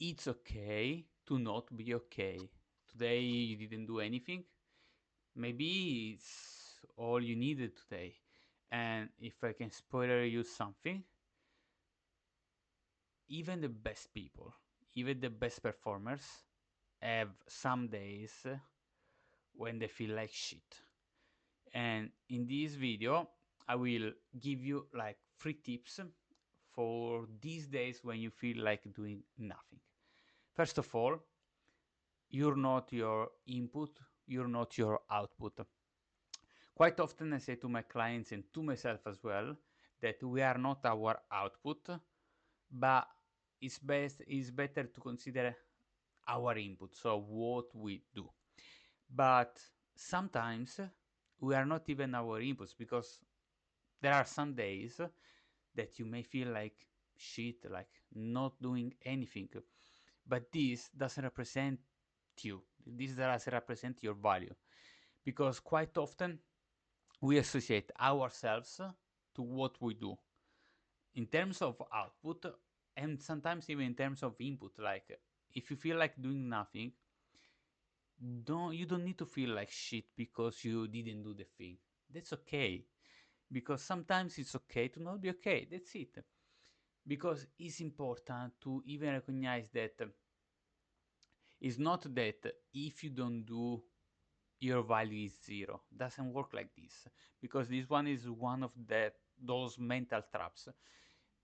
it's okay to not be okay. Today you didn't do anything. Maybe it's all you needed today. And if I can spoiler you something, even the best people, even the best performers have some days when they feel like shit. And in this video, I will give you like 3 tips for these days when you feel like doing nothing. First of all, you're not your input, you're not your output. Quite often I say to my clients and to myself as well that we are not our output, but it's better to consider our input, so what we do. But sometimes we are not even our inputs because there are some days that you may feel like shit, like not doing anything. But this doesn't represent you. This doesn't represent your value. Because quite often we associate ourselves to what we do in terms of output and sometimes even in terms of input. Like if you feel like doing nothing, you don't need to feel like shit because you didn't do the thing. That's okay. Because sometimes it's okay to not be okay. That's it. Because it's important to even recognize that it's not that if you don't do, your value is zero. Doesn't work like this, because this one is one of those mental traps.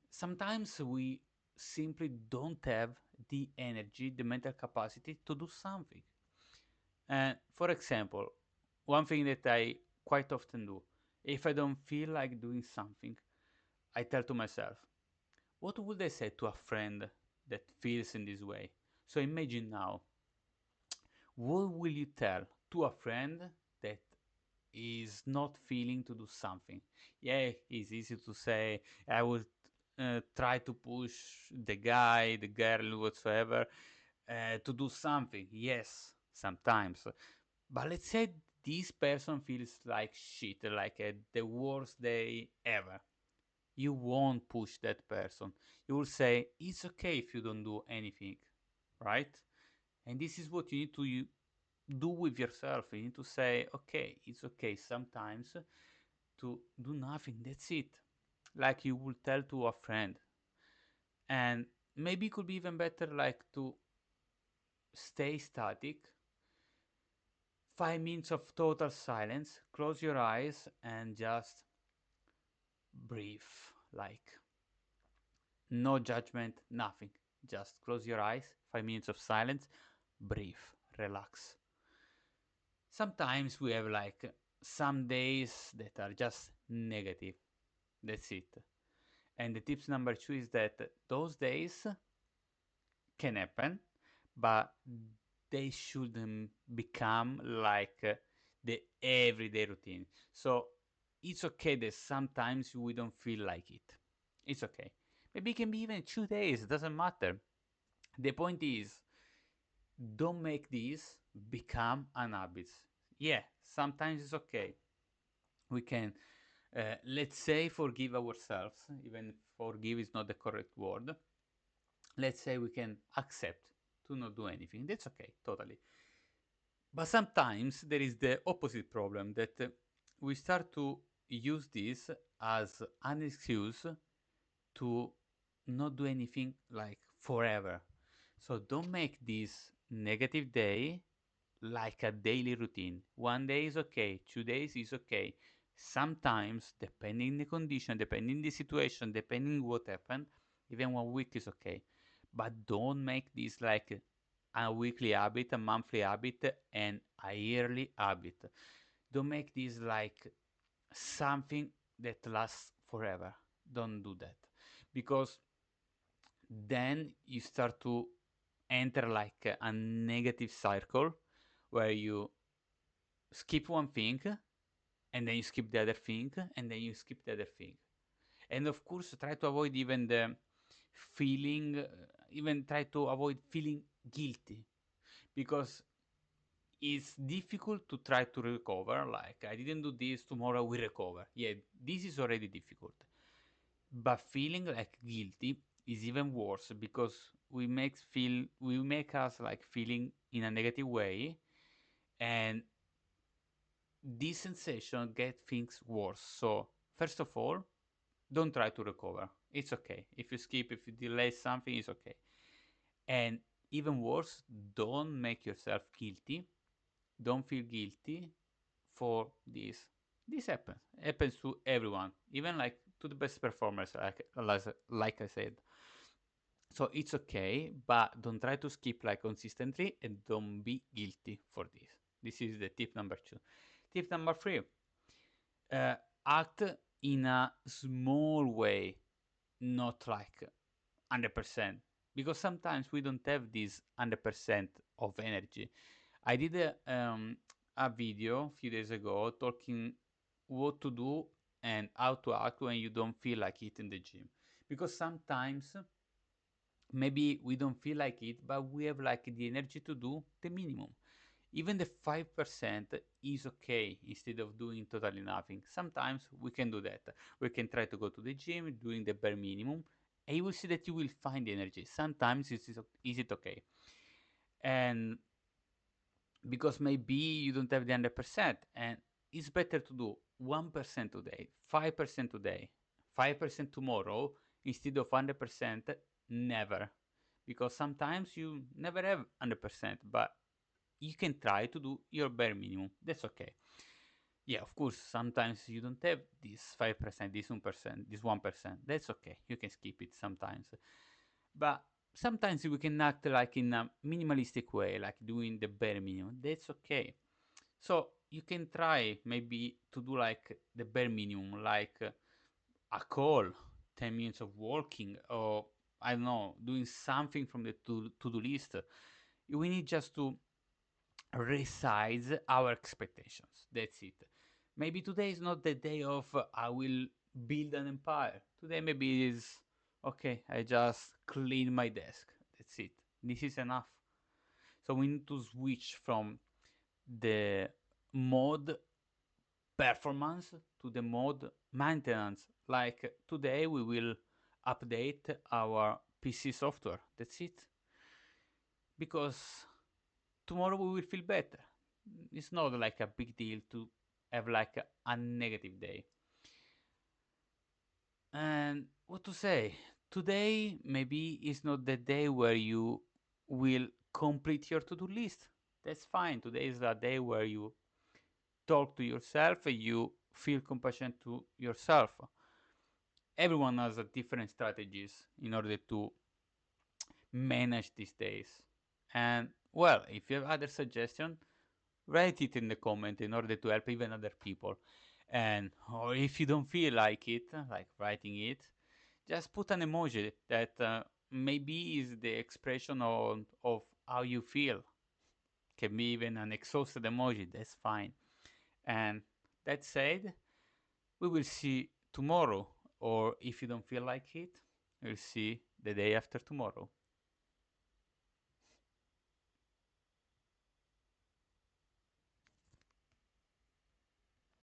Sometimes we simply don't have the energy, the mental capacity to do something. And for example, one thing that I quite often do, if I don't feel like doing something, I tell to myself, what would I say to a friend that feels in this way? So imagine now, what will you tell to a friend that is not feeling to do something? Yeah, it's easy to say, I would try to push the guy, the girl, whatsoever, to do something. Yes, sometimes. But let's say this person feels like shit, like the worst day ever. You won't push that person. You will say, it's okay if you don't do anything, right? And this is what you need to do with yourself. You need to say, okay, it's okay sometimes to do nothing. That's it. Like you will tell to a friend. And maybe it could be even better, like to stay static. 5 minutes of total silence. Close your eyes and just breathe. Like no judgment, nothing. Just close your eyes. 5 minutes of silence. Breathe. Relax. Sometimes we have like some days that are just negative. That's it. And the tips number 2 is that those days can happen, but they shouldn't become like the everyday routine. So it's okay that sometimes we don't feel like it. It's okay. Maybe it can be even 2 days, doesn't matter. The point is, don't make this become an habit. Yeah, sometimes it's okay. We can, let's say, forgive ourselves, even forgive is not the correct word. Let's say we can accept to not do anything. That's okay, totally. But sometimes there is the opposite problem that we start to use this as an excuse to not do anything like forever. So don't make this negative day like a daily routine. One day is okay, 2 days is okay. Sometimes, depending the condition, depending the situation, depending what happened, even 1 week is okay. But don't make this like a weekly habit, a monthly habit, and a yearly habit. Don't make this like something that lasts forever. Don't do that. Because then you start to enter like a negative cycle where you skip one thing and then you skip the other thing and then you skip the other thing. And of course, try to avoid even the feeling, even try to avoid feeling guilty, because it's difficult to try to recover. Like, I didn't do this, tomorrow we recover. Yeah, this is already difficult. But feeling like guilty is even worse, because we make us like feeling in a negative way, and this sensation get things worse. So first of all, don't try to recover. It's okay. If you skip, if you delay something, it's okay. And even worse, don't make yourself guilty. Don't feel guilty for this. This happens. Happens to everyone, even like to the best performers, like I said. So it's okay, but don't try to skip like consistently and don't be guilty for this. This is the tip number two. Tip number three, uh, act in a small way, not like 100%, because sometimes we don't have this 100% of energy. I did a video a few days ago talking what to do and how to act when you don't feel like it in the gym, because sometimes maybe we don't feel like it, but we have like the energy to do the minimum. Even the 5% is okay instead of doing totally nothing. Sometimes we can do that. We can try to go to the gym doing the bare minimum, and you will see that you will find the energy. Sometimes is it okay? And because maybe you don't have the 100%, and it's better to do 1% today, 5% today, 5% tomorrow, instead of 100% never. Because sometimes you never have 100%, but you can try to do your bare minimum. That's okay. Yeah, of course, sometimes you don't have this 5%, this 1%, this 1%. That's okay. You can skip it sometimes. But sometimes we can act like in a minimalistic way, like doing the bare minimum. That's okay. So you can try maybe to do like the bare minimum, like a call, 10 minutes of walking, or I don't know, doing something from the to-do list. We need just to resize our expectations. That's it. Maybe today is not the day of I will build an empire. Today maybe is okay, I just clean my desk. That's it. This is enough. So we need to switch from the mode performance to the mode maintenance. Like today we will update our PC software. That's it. Because tomorrow we will feel better. It's not like a big deal to have like a negative day. And what to say? Today maybe is not the day where you will complete your to-do list. That's fine. Today is a day where you talk to yourself and you feel compassion to yourself. Everyone has a different strategies in order to manage these days. And well, if you have other suggestion, write it in the comment in order to help even other people. And or if you don't feel like it, like writing it, just put an emoji that maybe is the expression of how you feel. Can be even an exhausted emoji, that's fine. And that said, we will see tomorrow, or if you don't feel like it, we'll see the day after tomorrow.